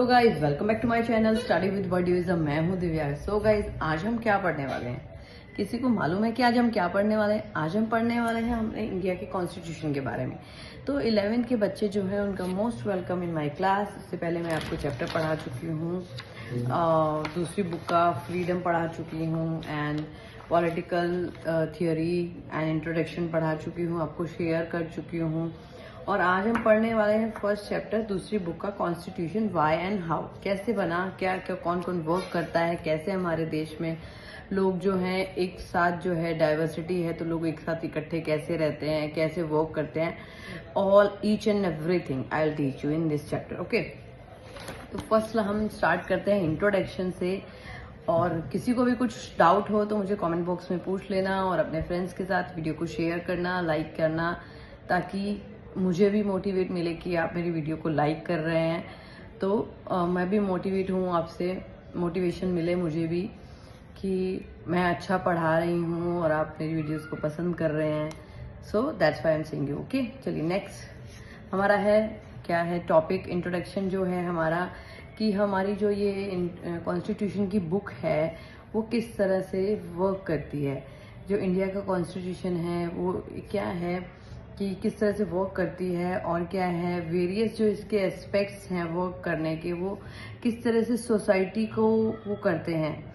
So guys welcome back to my channel study with Wordism. मैं हूं Divya. So guys आज हम क्या पढ़ने वाले हैं? किसी को मालूम है कि आज हम क्या पढ़ने वाले हैं? आज हम पढ़ने वाले हैं हमने इंडिया के कॉन्स्टिट्यूशन के बारे में। तो 11th के बच्चे जो है उनका most welcome in my class. इससे पहले मैं आपको चैप्टर पढ़ा चुकी हूँ, दूसरी बुक का फ्रीडम पढ़ा चुकी हूँ and political theory and introduction पढ़ा चुकी हूँ, आपको शेयर कर चुकी हूँ। और आज हम पढ़ने वाले हैं फर्स्ट चैप्टर दूसरी बुक का कॉन्स्टिट्यूशन, व्हाई एंड हाउ, कैसे बना, क्या क्या कौन कौन वर्क करता है, कैसे हमारे देश में लोग जो हैं एक साथ जो है डाइवर्सिटी है तो लोग एक साथ इकट्ठे कैसे रहते हैं, कैसे वर्क करते हैं, all each and everything I will teach you in this chapter. Okay, तो फर्स्ट हम स्टार्ट करते हैं इंट्रोडक्शन से। और किसी को भी कुछ डाउट हो तो मुझे कमेंट बॉक्स में पूछ लेना और अपने फ्रेंड्स के साथ वीडियो को शेयर करना, लाइक करना, ताकि मुझे भी मोटिवेट मिले कि आप मेरी वीडियो को लाइक कर रहे हैं। तो मैं भी मोटिवेट हूँ, आपसे मोटिवेशन मिले मुझे भी कि मैं अच्छा पढ़ा रही हूँ और आप मेरी वीडियोस को पसंद कर रहे हैं। So that's why I am saying you. Okay, चलिए नेक्स्ट हमारा है क्या है टॉपिक। इंट्रोडक्शन जो है हमारा कि हमारी जो ये कॉन्स्टिट्यूशन की बुक है वो किस तरह से वर्क करती है। जो इंडिया का कॉन्स्टिट्यूशन है वो क्या है कि किस तरह से वर्क करती है और क्या है वेरियस जो इसके एस्पेक्ट्स हैं वर्क करने के, वो किस तरह से सोसाइटी को वो करते हैं,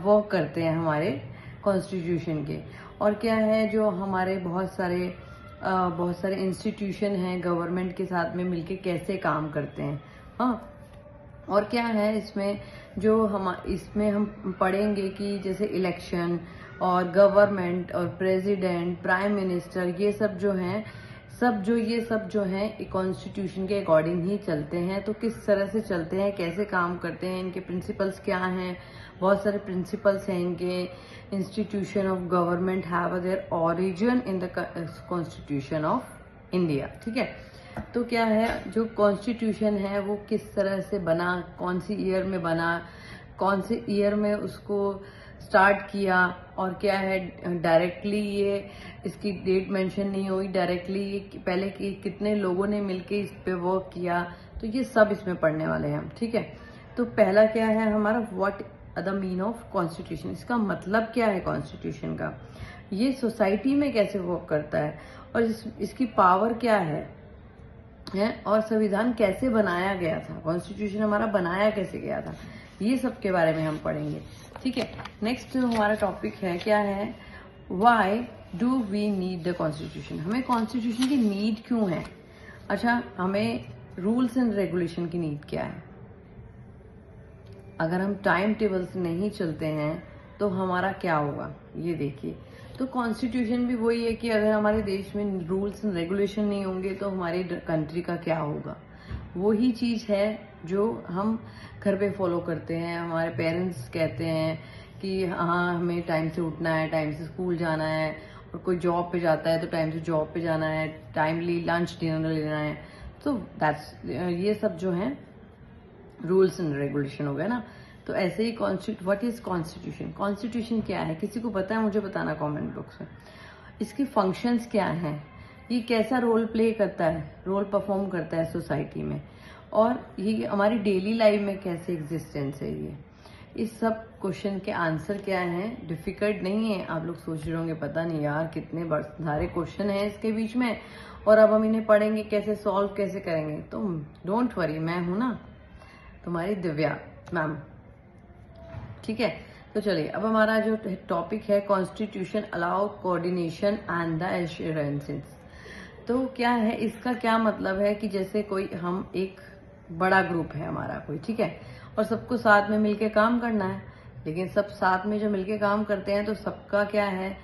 वर्क करते हैं हमारे कॉन्स्टिट्यूशन के। और क्या है जो हमारे बहुत सारे इंस्टीट्यूशन हैं गवर्नमेंट के साथ में मिलके कैसे काम करते हैं। हाँ, और क्या है इसमें हम पढ़ेंगे कि जैसे इलेक्शन और गवर्नमेंट और प्रेसिडेंट, प्राइम मिनिस्टर, ये सब जो हैं कॉन्स्टिट्यूशन के अकॉर्डिंग ही चलते हैं। तो किस तरह से चलते हैं, कैसे काम करते हैं, इनके प्रिंसिपल्स क्या हैं। बहुत सारे प्रिंसिपल्स हैं इनके। Institution of government have their origin in the constitution of India. ठीक है, तो क्या है जो कॉन्स्टिट्यूशन है वो किस तरह से बना, कौन सी ईयर में बना, कौन से ईयर में उसको स्टार्ट किया, और क्या है डायरेक्टली ये इसकी डेट मेंशन नहीं हुई, डायरेक्टली ये पहले कितने लोगों ने मिलके इस पे वर्क किया। तो ये सब इसमें पढ़ने वाले हैं हम। ठीक है, तो पहला क्या है हमारा what the mean of constitution. इसका मतलब क्या है कॉन्स्टिट्यूशन का, ये सोसाइटी में कैसे वर्क करता है और इसकी पावर क्या है और संविधान कैसे बनाया गया था, कॉन्स्टिट्यूशन हमारा बनाया कैसे गया था, ये सब के बारे में हम पढ़ेंगे। ठीक है, नेक्स्ट हमारा टॉपिक है क्या है, why do we need the constitution. हमें कॉन्स्टिट्यूशन की नीड क्यों है। अच्छा, हमें रूल्स एंड रेगुलेशन की नीड क्या है। अगर हम टाइम टेबल से नहीं चलते हैं तो हमारा क्या होगा, ये देखिए। तो कॉन्स्टिट्यूशन भी वही है कि अगर हमारे देश में रूल्स एंड रेगुलेशन नहीं होंगे तो हमारी कंट्री का क्या होगा। वही चीज है जो हम घर पे फॉलो करते हैं। हमारे पेरेंट्स कहते हैं कि हाँ हमें टाइम से उठना है, टाइम से स्कूल जाना है, और कोई जॉब पे जाता है तो टाइम से जॉब पे जाना है, टाइमली लंच डिनर लेना है। तो दैट्स ये सब जो है रूल्स एंड रेगुलेशन हो गए ना। तो ऐसे ही व्हाट इज कॉन्स्टिट्यूशन, कॉन्स्टिट्यूशन क्या है, किसी को पता है मुझे बताना कमेंट बॉक्स में। इसकी फंक्शंस क्या है, ये कैसा रोल प्ले करता है, रोल परफॉर्म करता है सोसाइटी में, और ये हमारी डेली लाइफ में कैसे एग्जिस्टेंस है ये। इस सब क्वेश्चन के आंसर क्या हैं, डिफिकल्ट नहीं है। आप लोग सोच रहे होंगे पता नहीं यार कितने सारे क्वेश्चन हैं इसके बीच में, और अब हम इन्हें पढ़ेंगे कैसे, सॉल्व कैसे करेंगे। तो डोंट वरी, मैं हूं ना तुम्हारी दिव्या मैम। ठीक है, तो चलिए अब हमारा जो टॉपिक है constitution allow coordination and the assurances. तो क्या है, इसका क्या मतलब है कि जैसे कोई हम एक बड़ा ग्रुप है हमारा कोई, ठीक है, और सबको साथ में मिलके काम करना है। लेकिन सब साथ में जो मिलके काम करते हैं तो सबका क्या है,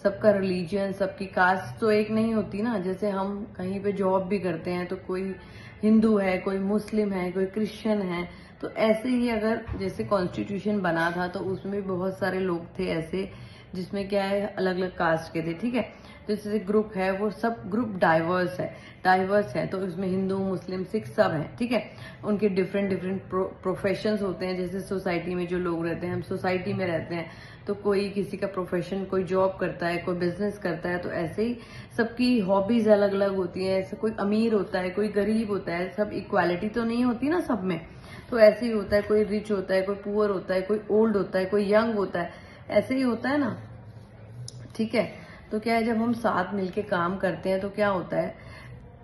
सबका रिलीजन, सबकी कास्ट तो एक नहीं होती ना। जैसे हम कहीं पे जॉब भी करते हैं तो कोई हिंदू है, कोई मुस्लिम है, कोई क्रिश्चियन है। तो ऐसे ही अगर जैसे कॉन्स्टिट्यूशन बना था तो उसमें बहुत सारे लोग थे ऐसे जिसमें क्या है अलग अलग कास्ट के थे। ठीक है, तो जैसे ग्रुप है वो सब ग्रुप डाइवर्स है, तो उसमें हिंदू, मुस्लिम, सिख सब हैं, ठीक है। उनके डिफरेंट डिफरेंट प्रोफेशंस होते हैं। जैसे सोसाइटी में जो लोग रहते हैं, हम सोसाइटी में रहते हैं, तो कोई किसी का प्रोफेशन, कोई जॉब करता है, कोई बिजनेस करता है, तो ऐसे ही सबकी हॉबीज अलग अलग होती है। ऐसे कोई अमीर होता है, कोई गरीब होता है, सब इक्वालिटी तो नहीं होती ना सब में। तो ऐसे ही होता है, कोई रिच होता है, कोई पुअर होता है, कोई ओल्ड होता है, कोई यंग होता है, ऐसे ही होता है ना, ठीक है। तो क्या है, जब हम साथ मिलके काम करते हैं तो क्या होता है,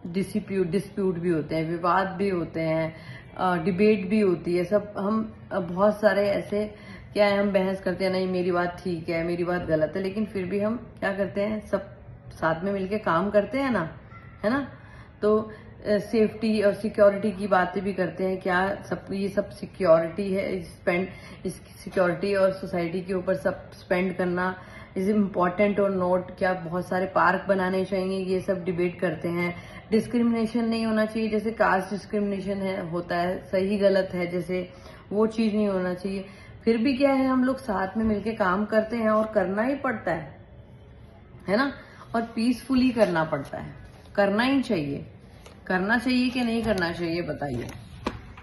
डिस्प्यूट भी होते हैं, विवाद भी होते हैं, डिबेट भी होती है, सब हम बहुत सारे ऐसे क्या है, हम बहस करते हैं, नहीं मेरी बात ठीक है, मेरी बात गलत है, लेकिन फिर भी हम क्या करते हैं, सब साथ में मिलके काम करते हैं ना, है ना। तो सेफ्टी और सिक्योरिटी की बातें भी करते हैं, क्या सब ये सब सिक्योरिटी है, इस सिक्योरिटी और सोसाइटी के ऊपर सब स्पेंड करना इज इम्पॉर्टेंट और नॉट, क्या बहुत सारे पार्क बनाने चाहिए, ये सब डिबेट करते हैं। डिस्क्रिमिनेशन नहीं होना चाहिए, जैसे कास्ट डिस्क्रिमिनेशन होता है, सही गलत है, जैसे वो चीज नहीं होना चाहिए। फिर भी क्या है, हम लोग साथ में मिलके काम करते हैं और करना ही पड़ता है ना, और पीसफुली करना पड़ता है, करना ही चाहिए। करना चाहिए कि नहीं करना चाहिए बताइए,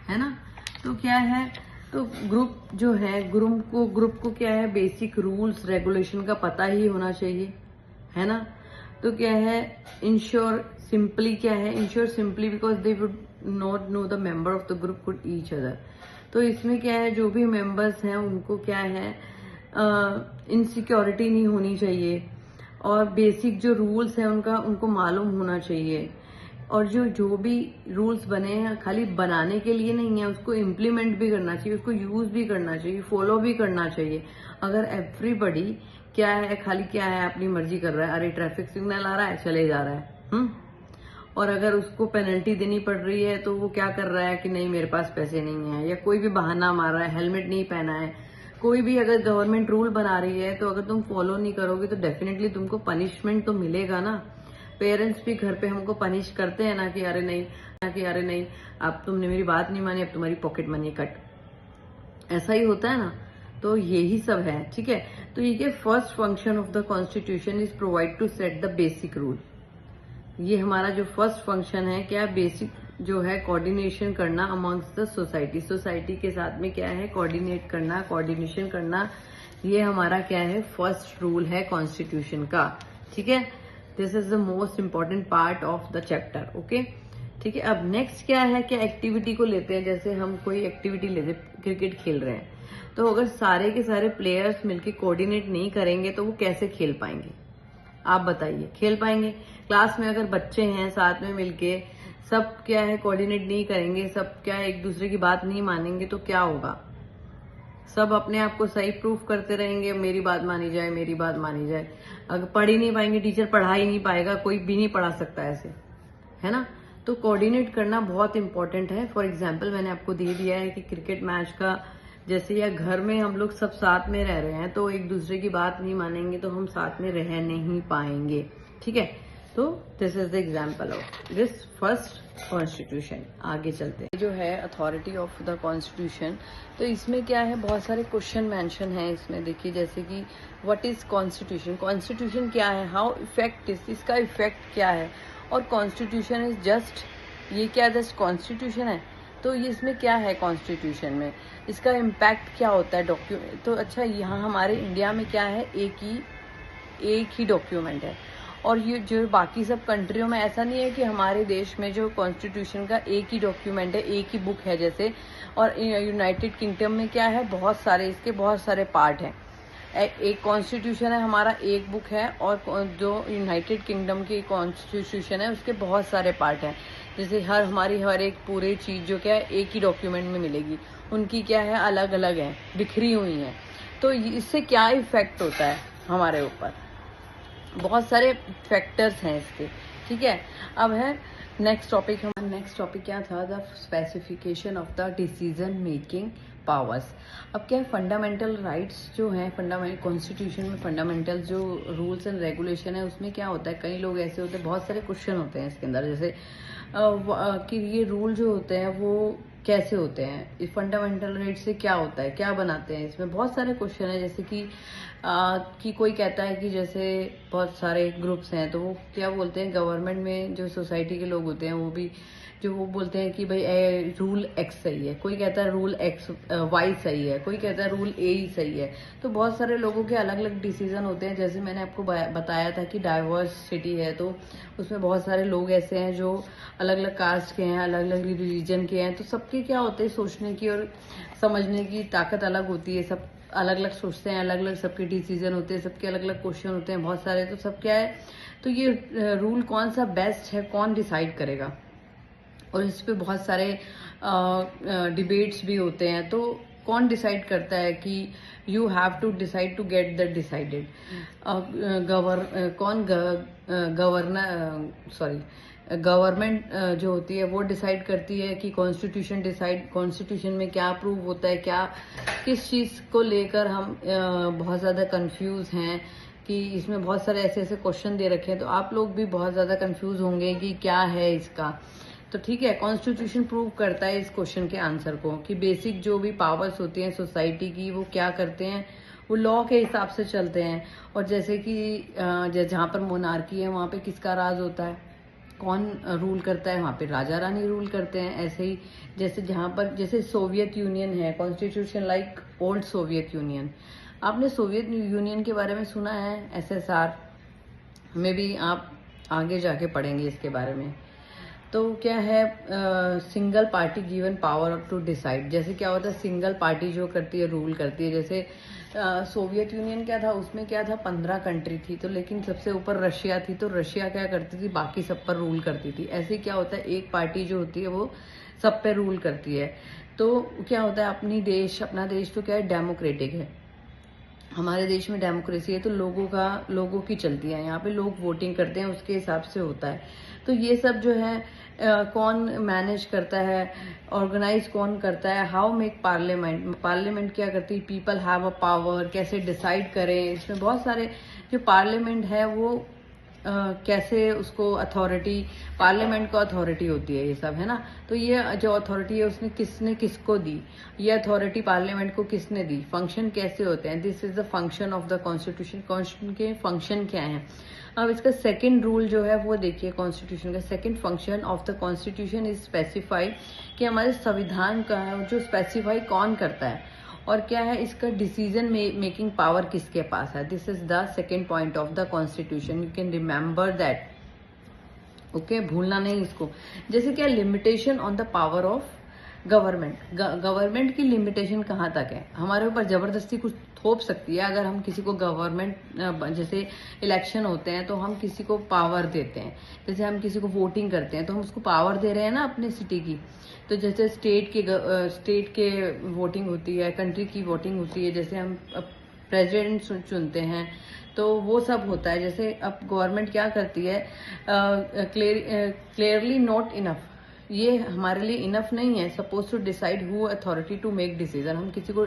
है ना। तो क्या है, तो ग्रुप जो है, ग्रुप को क्या है, बेसिक रूल्स रेगुलेशन का पता ही होना चाहिए, है ना। तो क्या है, ensure simply because they would not know the member of the group could each other. तो इसमें क्या है, जो भी मेंबर्स हैं उनको क्या है, इनसिक्योरिटी नहीं होनी चाहिए, और बेसिक जो रूल्स हैं उनको मालूम होना चाहिए, और जो भी रूल्स बने हैं खाली बनाने के लिए नहीं है, उसको इम्प्लीमेंट भी करना चाहिए, उसको यूज भी करना चाहिए, फॉलो भी करना चाहिए। अगर एवरीबडी क्या है, खाली क्या है, अपनी मर्जी कर रहा है, अरे ट्रैफिक सिग्नल आ रहा है चले जा रहा है, और अगर उसको पेनल्टी देनी पड़ रही है तो वो क्या कर रहा है कि नहीं मेरे पास पैसे नहीं है, या कोई भी बहाना मार रहा है, हेलमेट नहीं पहना है, कोई भी अगर गवर्नमेंट रूल बना रही है तो अगर तुम फॉलो नहीं करोगे तो डेफिनेटली तुमको पनिशमेंट तो मिलेगा ना। पेरेंट्स भी घर पे हमको पनिश करते हैं ना कि अरे नहीं अब तुमने मेरी बात नहीं मानी, अब तुम्हारी पॉकेट मनी कट, ऐसा ही होता है ना। तो यही सब है, ठीक है। तो ये first function of the constitution is provide to set the basic rule. ये हमारा जो फर्स्ट फंक्शन है, क्या बेसिक जो है, कोऑर्डिनेशन करना अमंग्स द सोसाइटी के साथ में क्या है, कोऑर्डिनेशन करना, ये हमारा क्या है, फर्स्ट रूल है कॉन्स्टिट्यूशन का, ठीक है। This is the most important part of the chapter, okay, ठीक है। अब नेक्स्ट क्या है, क्या एक्टिविटी को लेते हैं, जैसे हम कोई एक्टिविटी लेते, क्रिकेट खेल रहे हैं, तो अगर सारे के सारे प्लेयर्स मिलके कोऑर्डिनेट नहीं करेंगे तो वो कैसे खेल पाएंगे, आप बताइए, खेल पाएंगे। क्लास में अगर बच्चे हैं साथ में मिलके, सब क्या है, कोऑर्डिनेट नहीं करेंगे, सब क्या है, एक दूसरे की बात नहीं मानेंगे, तो क्या होगा, सब अपने आप को सही प्रूफ करते रहेंगे, मेरी बात मानी जाए। अगर पढ़ ही नहीं पाएंगे, टीचर पढ़ा ही नहीं पाएगा, कोई भी नहीं पढ़ा सकता ऐसे, है ना। तो कोऑर्डिनेट करना बहुत इंपॉर्टेंट है। फॉर एग्जाम्पल मैंने आपको दे दिया है कि क्रिकेट मैच का, जैसे या घर में हम लोग सब साथ में रह रहे हैं, तो एक दूसरे की बात नहीं मानेंगे तो हम साथ में रह नहीं पाएंगे, ठीक है। तो this is the example of this first constitution. आगे चलते हैं, जो है अथॉरिटी ऑफ द कॉन्स्टिट्यूशन, तो इसमें क्या है, बहुत सारे क्वेश्चन मेंशन हैं इसमें। देखिए जैसे कि व्हाट इज कॉन्स्टिट्यूशन क्या है, हाउ इफेक्ट इसका इफेक्ट क्या है, और कॉन्स्टिट्यूशन इज जस्ट, ये क्या जस्ट कॉन्स्टिट्यूशन है, तो ये इसमें क्या है कॉन्स्टिट्यूशन में, इसका इम्पैक्ट क्या होता है डॉक्यूमेंट। तो अच्छा, यहाँ हमारे इंडिया में क्या है, एक ही डॉक्यूमेंट है, और ये जो बाकी सब कंट्रियों में ऐसा नहीं है कि हमारे देश में जो कॉन्स्टिट्यूशन का एक ही डॉक्यूमेंट है, एक ही बुक है जैसे, और यूनाइटेड किंगडम में क्या है, बहुत सारे पार्ट हैं। एक कॉन्स्टिट्यूशन है हमारा, एक बुक है, और जो यूनाइटेड किंगडम की कॉन्स्टिट्यूशन है उसके बहुत सारे पार्ट हैं। जैसे हर एक पूरी चीज जो क्या है एक ही डॉक्यूमेंट में मिलेगी, उनकी क्या है, अलग अलग है, बिखरी हुई है। तो इससे क्या इफेक्ट होता है हमारे ऊपर, बहुत सारे फैक्टर्स हैं इसके, ठीक है। अब है नेक्स्ट टॉपिक क्या था, the specification of the decision making powers. अब क्या है, फंडामेंटल राइट्स जो हैं, फंडामेंटल कॉन्स्टिट्यूशन में फंडामेंटल जो रूल्स एंड रेगुलेशन है, उसमें क्या होता है, कई लोग ऐसे होते हैं, बहुत सारे क्वेश्चन होते हैं इसके अंदर, जैसे कि ये रूल जो होते हैं वो कैसे होते हैं, इस फंडामेंटल राइट से क्या होता है, क्या बनाते हैं, इसमें बहुत सारे क्वेश्चन है। जैसे कि कोई कहता है कि जैसे बहुत सारे ग्रुप्स हैं तो वो क्या बोलते हैं, गवर्नमेंट में जो सोसाइटी के लोग होते हैं वो भी जो वो बोलते हैं कि भाई रूल एक्स सही है, कोई कहता है रूल एक्स वाई सही है, कोई कहता है रूल ए ही सही है। तो बहुत सारे लोगों के अलग अलग डिसीजन होते हैं। जैसे मैंने आपको बताया था कि डाइवर्स सिटी है तो उसमें बहुत सारे लोग ऐसे हैं जो अलग अलग कास्ट के हैं, अलग अलग रिलीजन के हैं। तो सबके क्या होते हैं, सोचने की और समझने की ताकत अलग होती है, सब अलग अलग सोचते हैं, अलग अलग सबके डिसीजन होते हैं, सबके अलग अलग क्वेश्चन होते हैं बहुत सारे। तो सब क्या है, तो ये रूल कौन सा बेस्ट है कौन डिसाइड करेगा, और इस पे बहुत सारे डिबेट्स भी होते हैं। तो कौन डिसाइड करता है कि you have to decide to get the decided, government जो होती है वो डिसाइड करती है कि कॉन्स्टिट्यूशन में क्या अप्रूव होता है, क्या किस चीज को लेकर हम बहुत ज्यादा कंफ्यूज हैं कि इसमें बहुत सारे ऐसे ऐसे क्वेश्चन दे रखे हैं। तो आप लोग भी बहुत ज्यादा कंफ्यूज होंगे कि क्या है इसका। तो ठीक है, कॉन्स्टिट्यूशन प्रूव करता है इस क्वेश्चन के आंसर को कि बेसिक जो भी पावर्स होती हैं सोसाइटी की वो क्या करते हैं, वो लॉ के हिसाब से चलते हैं। और जैसे कि जहाँ पर मोनार्की है वहाँ पे किसका राज होता है, कौन रूल करता है, वहाँ पे राजा रानी रूल करते हैं। ऐसे ही जैसे जहाँ पर जैसे सोवियत यूनियन है, constitution like old Soviet union. आपने सोवियत यूनियन के बारे में सुना है, SSR में भी आप आगे जाके पढ़ेंगे इसके बारे में। तो क्या है, single party given power to decide. जैसे क्या होता है, सिंगल पार्टी जो करती है रूल करती है। जैसे सोवियत यूनियन क्या था, उसमें क्या था 15 कंट्री थी, तो लेकिन सबसे ऊपर रशिया थी, तो रशिया क्या करती थी, बाकी सब पर रूल करती थी। ऐसे क्या होता है, एक पार्टी जो होती है वो सब पे रूल करती है। तो क्या होता है, अपना देश तो क्या है, डेमोक्रेटिक है। हमारे देश में डेमोक्रेसी है तो लोगों की चलती है, यहाँ पे लोग वोटिंग करते हैं, उसके हिसाब से होता है। तो ये सब जो है कौन मैनेज करता है, ऑर्गेनाइज कौन करता है, हाउ मेक पार्लियामेंट क्या करती है, पीपल हैव अ पावर, कैसे डिसाइड करें। इसमें बहुत सारे जो पार्लियामेंट है वो कैसे उसको अथॉरिटी, पार्लियामेंट को अथॉरिटी होती है, ये सब है ना। तो ये जो अथॉरिटी है उसने किसने किसको दी, ये अथॉरिटी पार्लियामेंट को किसने दी, फंक्शन कैसे होते हैं, this is the function of the constitution. Constitution के फंक्शन क्या है। अब इसका सेकंड रूल जो है वो देखिए, कॉन्स्टिट्यूशन का second function of the constitution is specify, कि हमारे संविधान का है जो स्पेसिफाई कौन करता है और क्या है, इसका डिसीजन मेकिंग पावर किसके पास है। This is the second point of the constitution, you can remember that, okay, भूलना नहीं इसको। जैसे क्या, limitation on the power of government की लिमिटेशन कहाँ तक है, हमारे ऊपर जबरदस्ती कुछ थोप सकती है। अगर हम किसी को गवर्नमेंट, जैसे इलेक्शन होते हैं तो हम किसी को पावर देते हैं, जैसे हम किसी को वोटिंग करते हैं तो हम उसको पावर दे रहे हैं ना अपने सिटी की। तो जैसे स्टेट के वोटिंग होती है, कंट्री की वोटिंग होती है, जैसे हम प्रेसिडेंट चुनते हैं तो वो सब होता है। जैसे अब गवर्नमेंट क्या करती है, क्लियरली नॉट इनफ, ये हमारे लिए इनफ नहीं है, suppose to decide who authority to make decision. हम किसी को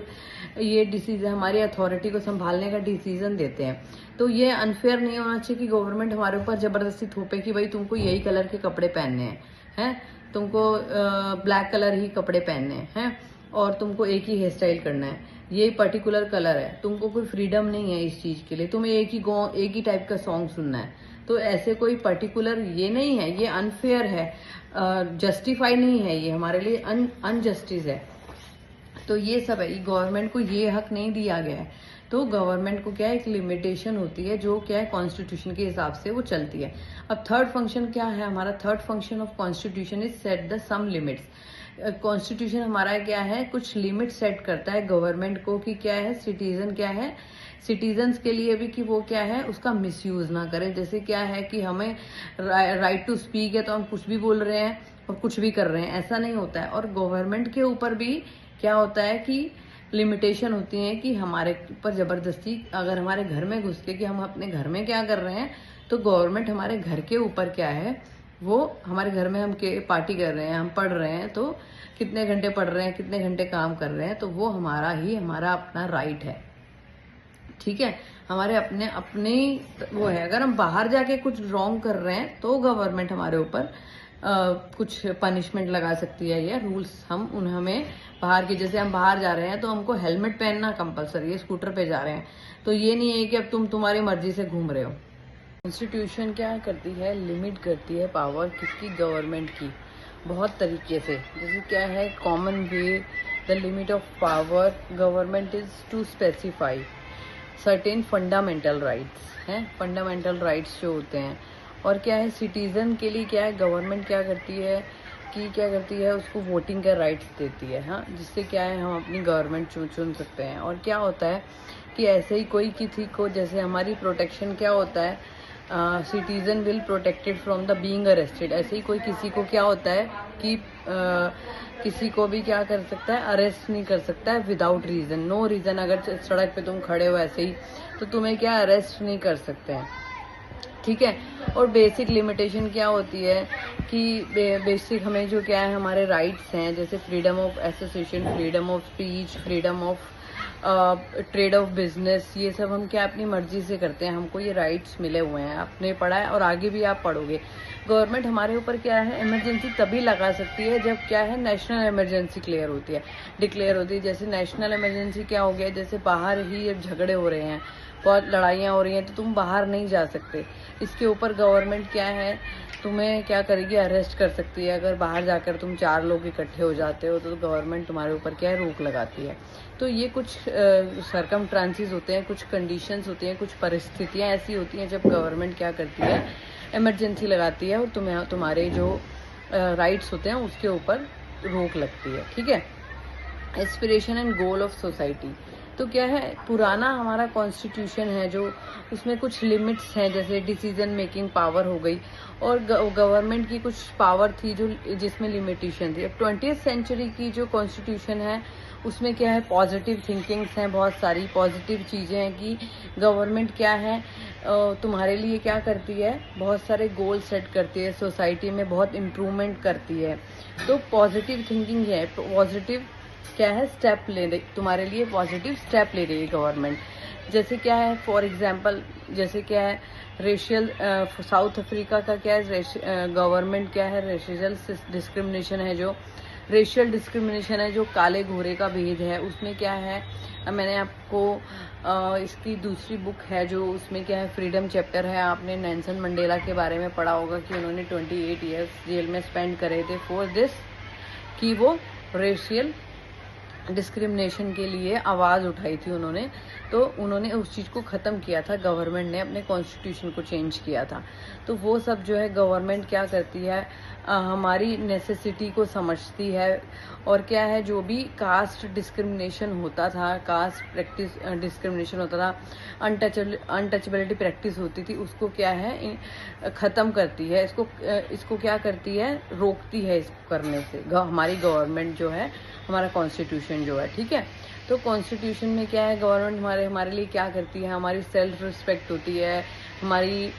ये डिसीजन, हमारी अथॉरिटी को संभालने का डिसीजन देते हैं। तो ये अनफेयर नहीं होना चाहिए कि गवर्नमेंट हमारे ऊपर जबरदस्ती थोपे कि भाई तुमको यही कलर के कपड़े पहनने हैं, तुमको ब्लैक कलर ही कपड़े पहनने हैं और तुमको एक ही हेयर स्टाइल करना है, ये पर्टिकुलर कलर है, तुमको कोई फ्रीडम नहीं है इस चीज के लिए, तुम्हें एक ही टाइप का सॉन्ग सुनना है। तो ऐसे कोई पर्टिकुलर ये नहीं है, ये अनफेयर है, जस्टिफाई नहीं है, ये हमारे लिए अनजस्टिस है। तो ये सब है, गवर्नमेंट को ये हक नहीं दिया गया है। तो गवर्नमेंट को क्या है, एक लिमिटेशन होती है जो क्या है कॉन्स्टिट्यूशन के हिसाब से वो चलती है। अब थर्ड फंक्शन क्या है हमारा, third function of constitution is set the some limits. Constitution हमारा क्या है, कुछ लिमिट सेट करता है गवर्नमेंट को कि क्या है, सिटीजन क्या है, सिटीजन्स के लिए भी कि वो क्या है उसका मिसयूज ना करें। जैसे क्या है कि हमें राइट टू स्पीक है तो हम कुछ भी बोल रहे हैं और कुछ भी कर रहे हैं, ऐसा नहीं होता है। और गवर्नमेंट के ऊपर भी क्या होता है कि लिमिटेशन होती है कि हमारे ऊपर जबरदस्ती अगर हमारे घर में घुस के कि हम अपने घर में क्या कर रहे हैं, तो गवर्नमेंट हमारे घर के ऊपर क्या है, वो हमारे घर में हम पार्टी कर रहे हैं, हम पढ़ रहे हैं, तो कितने घंटे पढ़ रहे हैं, कितने घंटे काम कर रहे हैं, तो वो हमारा अपना राइट है। ठीक है, हमारे अपने वो है। अगर हम बाहर जाके कुछ रॉन्ग कर रहे हैं तो गवर्नमेंट हमारे ऊपर कुछ पनिशमेंट लगा सकती है, या रूल्स हम उन्हें हमें बाहर की, जैसे हम बाहर जा रहे हैं तो हमको हेलमेट पहनना कंपलसरी है, स्कूटर पे जा रहे हैं तो ये नहीं है कि अब तुम तुम्हारी मर्जी से घूम रहे हो। कॉन्स्टिट्यूशन क्या करती है, लिमिट करती है पावर किसकी, गवर्नमेंट की, बहुत तरीके से। जैसे क्या है, common way the limit of power government is to specify certain fundamental rights हैं, फंडामेंटल राइट्स जो होते हैं। और क्या है, सिटीजन के लिए क्या है, गवर्नमेंट क्या करती है कि क्या करती है, उसको वोटिंग का राइट्स देती है, हाँ, जिससे क्या है हम अपनी गवर्नमेंट चुन सकते हैं। और क्या होता है कि ऐसे ही कोई किसी को, जैसे हमारी प्रोटेक्शन क्या होता है, citizen will protected from the being arrested, ऐसे ही कोई किसी को क्या होता है कि किसी को भी क्या कर सकता है, अरेस्ट नहीं कर सकता है विदाउट रीजन, नो रीजन। अगर सड़क पे तुम खड़े हो ऐसे ही तो तुम्हें क्या अरेस्ट नहीं कर सकते हैं, ठीक है। और बेसिक लिमिटेशन क्या होती है कि बेसिक हमें जो क्या है हमारे राइट्स हैं, जैसे freedom of association, freedom of speech, freedom of trade off business, ये सब हम क्या अपनी मर्जी से करते हैं, हमको ये राइट्स मिले हुए हैं, आपने पढ़ा है और आगे भी आप पढ़ोगे। गवर्नमेंट हमारे ऊपर क्या है, इमरजेंसी तभी लगा सकती है जब क्या है, नेशनल इमरजेंसी डिक्लेयर होती है। जैसे नेशनल इमरजेंसी क्या हो गया, जैसे बाहर ही जब झगड़े हो रहे हैं, बहुत लड़ाइयाँ हो रही हैं, तो तुम बाहर नहीं जा सकते, इसके ऊपर गवर्नमेंट क्या है, तुम्हें क्या करेगी, अरेस्ट कर सकती है। अगर बाहर जाकर तुम 4 लोग इकट्ठे हो जाते हो तो गवर्नमेंट तुम्हारे ऊपर क्या है, रोक लगाती है। तो ये कुछ सरकमस्टांसेस होते हैं, कुछ कंडीशंस होती हैं, कुछ परिस्थितियां ऐसी होती हैं जब गवर्नमेंट क्या करती है, इमरजेंसी लगाती है और तुम्हारे जो राइट्स होते हैं उसके ऊपर रोक लगती है, ठीक है। Aspiration and goal of society, तो क्या है, पुराना हमारा कॉन्स्टिट्यूशन है जो, उसमें कुछ लिमिट्स हैं, जैसे डिसीजन मेकिंग पावर हो गई, और गवर्नमेंट की कुछ पावर थी जो जिसमें लिमिटेशन थी। अब 20th सेंचुरी की जो कॉन्स्टिट्यूशन है उसमें क्या है, पॉजिटिव थिंकिंग्स हैं, बहुत सारी पॉजिटिव चीज़ें हैं कि गवर्नमेंट क्या है तुम्हारे लिए क्या करती है, बहुत सारे गोल सेट करती है, सोसाइटी में बहुत इम्प्रूवमेंट करती है। तो पॉजिटिव थिंकिंग है, पॉजिटिव क्या है, स्टेप ले रही तुम्हारे लिए, पॉजिटिव स्टेप ले रही है गवर्नमेंट। जैसे क्या है, फॉर एग्जांपल, जैसे क्या है, रेशियल, साउथ अफ्रीका का क्या है, गवर्नमेंट क्या है, रेशियल डिस्क्रिमिनेशन है, जो रेशियल डिस्क्रिमिनेशन है, जो काले घोरे का भेद है, उसमें क्या है, मैंने आपको इसकी दूसरी बुक है जो, उसमें क्या है, फ्रीडम चैप्टर है, आपने नेल्सन मंडेला के बारे में पढ़ा होगा कि उन्होंने 28 ईयर्स जेल में स्पेंड करे थे फॉर दिस, कि वो रेशियल डिस्क्रिमिनेशन के लिए आवाज़ उठाई थी उन्होंने, तो उन्होंने उस चीज़ को ख़त्म किया था, गवर्नमेंट ने अपने कॉन्स्टिट्यूशन को चेंज किया था। तो वो सब जो है गवर्नमेंट क्या करती है, हमारी नेसेसिटी को समझती है। और क्या है, जो भी कास्ट डिस्क्रिमिनेशन होता था, कास्ट प्रैक्टिस डिस्क्रिमिनेशन होता था, अनटचेबिलिटी प्रैक्टिस होती थी, उसको क्या है ख़त्म करती है, इसको क्या करती है, रोकती है इसको करने से हमारी गवर्नमेंट जो है, हमारा कॉन्स्टिट्यूशन जो है, ठीक है। तो कॉन्स्टिट्यूशन में क्या है, गवर्नमेंट हमारे लिए क्या करती है, हमारी सेल्फ रिस्पेक्ट होती है, हमारी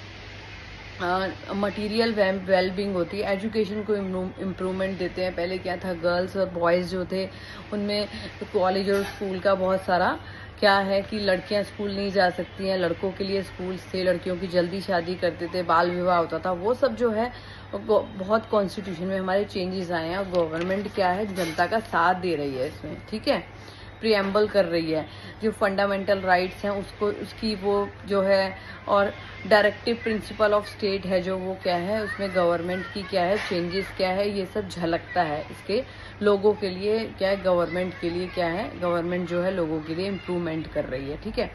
मटेरियल वेलबींग होती है, एजुकेशन को इम्प्रूवमेंट देते हैं। पहले क्या था, गर्ल्स और बॉयज़ जो थे उनमें कॉलेज और स्कूल का बहुत सारा क्या है कि लड़कियां स्कूल नहीं जा सकती हैं, लड़कों के लिए स्कूल थे, लड़कियों की जल्दी शादी करते थे, बाल विवाह होता था, वो सब जो है बहुत कॉन्स्टिट्यूशन में हमारे चेंजेस आए हैं। और गवर्नमेंट क्या है, जनता का साथ दे रही है इसमें, ठीक है, प्रिएम्बल कर रही है, जो फंडामेंटल राइट्स हैं उसको, उसकी वो जो है, और डायरेक्टिव प्रिंसिपल ऑफ स्टेट है जो, वो क्या है, उसमें गवर्नमेंट की क्या है, चेंजेस क्या है, ये सब झलकता है इसके लोगों के लिए, क्या है, गवर्नमेंट के लिए क्या है, गवर्नमेंट जो है लोगों के लिए इम्प्रूवमेंट कर रही है, ठीक है।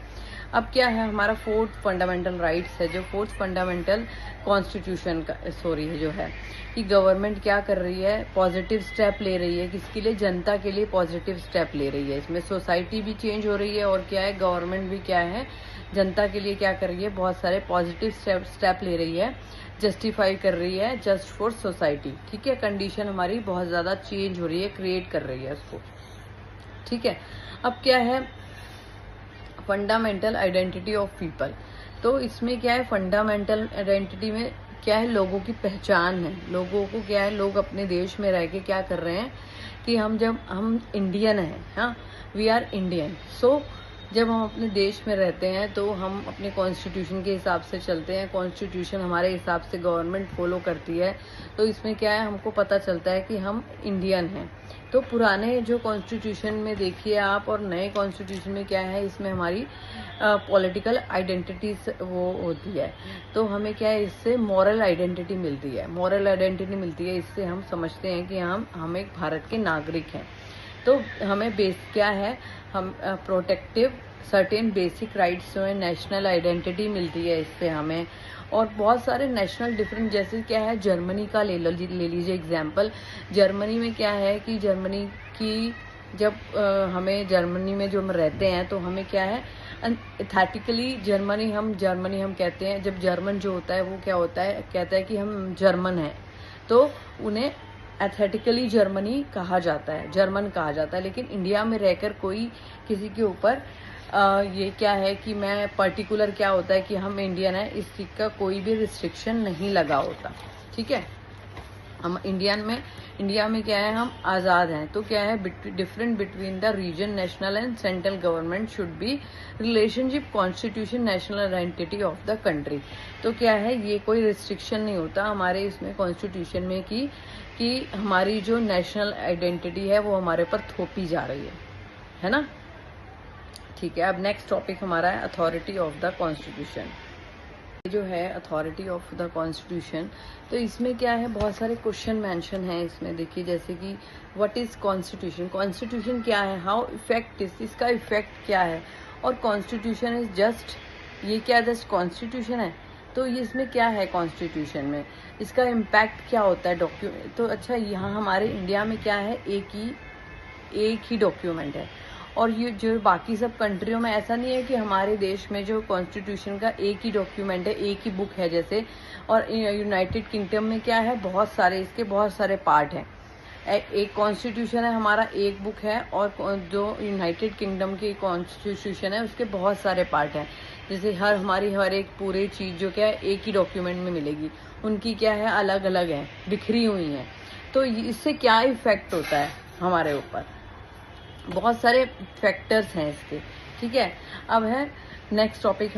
अब क्या है, हमारा 4th फंडामेंटल राइट्स है, जो 4th फंडामेंटल कॉन्स्टिट्यूशन का है जो है, कि गवर्नमेंट क्या कर रही है, पॉजिटिव स्टेप ले रही है, किसके लिए, जनता के लिए पॉजिटिव स्टेप ले रही है। इसमें सोसाइटी भी चेंज हो रही है, और क्या है, गवर्नमेंट भी क्या है, जनता के लिए क्या कर रही है, बहुत सारे पॉजिटिव स्टेप ले रही है, जस्टिफाई कर रही है, जस्ट फॉर सोसाइटी, ठीक है। कंडीशन हमारी बहुत ज़्यादा चेंज हो रही है, क्रिएट कर रही है उसको, ठीक है। अब क्या है, फंडामेंटल आइडेंटिटी ऑफ पीपल, तो इसमें क्या है, फंडामेंटल आइडेंटिटी में क्या है, लोगों की पहचान है, लोगों को क्या है, लोग अपने देश में रह के क्या कर रहे हैं कि हम इंडियन हैं, हाँ, वी आर इंडियन, सो जब हम अपने देश में रहते हैं तो हम अपने कॉन्स्टिट्यूशन के हिसाब से चलते हैं, कॉन्स्टिट्यूशन हमारे हिसाब से गवर्नमेंट फॉलो करती है। तो इसमें क्या है, हमको पता चलता है कि हम इंडियन हैं। तो पुराने जो कॉन्स्टिट्यूशन में देखिए आप और नए कॉन्स्टिट्यूशन में क्या है, इसमें हमारी पॉलिटिकल आइडेंटिटी वो होती है। तो हमें क्या है, इससे मॉरल आइडेंटिटी मिलती है, मॉरल आइडेंटिटी मिलती है। इससे हम समझते हैं कि हम एक भारत के नागरिक हैं। तो हमें बेस क्या है, हम प्रोटेक्टिव सर्टेन बेसिक राइट्स जो है, नेशनल आइडेंटिटी मिलती है इससे हमें। और बहुत सारे नेशनल डिफरेंट, जैसे क्या है, जर्मनी का ले लीजिए एग्जाम्पल। जर्मनी में क्या है कि जर्मनी की जब हमें जर्मनी में जो हम रहते हैं तो हमें क्या है, एथेटिकली जर्मनी हम कहते हैं। जब जर्मन जो होता है वो क्या होता है, कहता है कि हम जर्मन हैं, तो उन्हें एथेटिकली जर्मनी कहा जाता है, जर्मन कहा जाता है। लेकिन इंडिया में रहकर कोई किसी के ऊपर ये क्या है कि मैं पर्टिकुलर क्या होता है कि हम इंडियन है, इस चीज का कोई भी रिस्ट्रिक्शन नहीं लगा होता। ठीक है, हम इंडिया में क्या है, हम आज़ाद हैं। तो क्या है, different between the region, national and central government should be relationship constitution national identity of the country. तो क्या है, ये कोई रिस्ट्रिक्शन नहीं होता हमारे इसमें कॉन्स्टिट्यूशन में कि हमारी जो नेशनल आइडेंटिटी है वो हमारे पर थोपी जा रही है ना। ठीक है, अब नेक्स्ट टॉपिक हमारा है अथॉरिटी ऑफ द कॉन्स्टिट्यूशन। जो है अथॉरिटी ऑफ द कॉन्स्टिट्यूशन, तो इसमें क्या है, बहुत सारे क्वेश्चन मेंशन हैं इसमें। देखिए जैसे कि व्हाट इज कॉन्स्टिट्यूशन, कॉन्स्टिट्यूशन क्या है, हाउ इफेक्ट इज, इसका इफेक्ट क्या है, और कॉन्स्टिट्यूशन इज जस्ट, ये क्या जस्ट कॉन्स्टिट्यूशन है। तो ये इसमें क्या है, कॉन्स्टिट्यूशन में इसका इम्पैक्ट क्या होता है डॉक्यूमेंट। तो अच्छा, यहाँ हमारे इंडिया में क्या है, एक ही डॉक्यूमेंट है। और ये जो बाकी सब कंट्रियों में ऐसा नहीं है कि हमारे देश में जो कॉन्स्टिट्यूशन का एक ही डॉक्यूमेंट है, एक ही बुक है जैसे। और यूनाइटेड किंगडम में क्या है, बहुत सारे पार्ट हैं। एक कॉन्स्टिट्यूशन है हमारा, एक बुक है, और जो यूनाइटेड किंगडम की कॉन्स्टिट्यूशन है उसके बहुत सारे पार्ट हैं। जैसे हर एक पूरी चीज जो क्या है एक ही डॉक्यूमेंट में मिलेगी, उनकी क्या है अलग अलग है, बिखरी हुई है। तो इससे क्या इफेक्ट होता है हमारे ऊपर, बहुत सारे फैक्टर्स हैं इसके। ठीक है, अब है नेक्स्ट टॉपिक